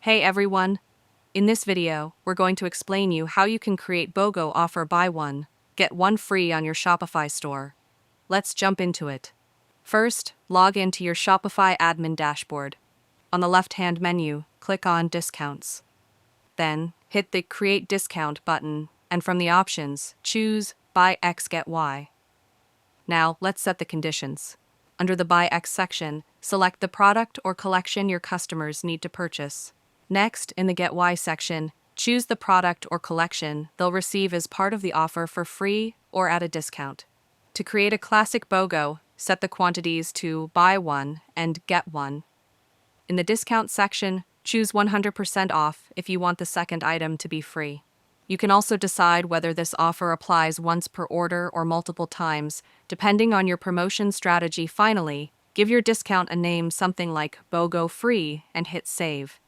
Hey everyone! In this video, we're going to explain you how you can create BOGO offer buy one, get one free on your Shopify store. Let's jump into it. First, log into your Shopify admin dashboard. On the left-hand menu, click on Discounts. Then, hit the Create Discount button, and from the options, choose Buy X Get Y. Now, let's set the conditions. Under the Buy X section, select the product or collection your customers need to purchase. Next, in the Get Y section, choose the product or collection they'll receive as part of the offer for free or at a discount. To create a classic BOGO, set the quantities to buy one and get one. In the discount section, choose 100% off if you want the second item to be free. You can also decide whether this offer applies once per order or multiple times, depending on your promotion strategy. Finally, give your discount a name something like BOGO Free and hit Save.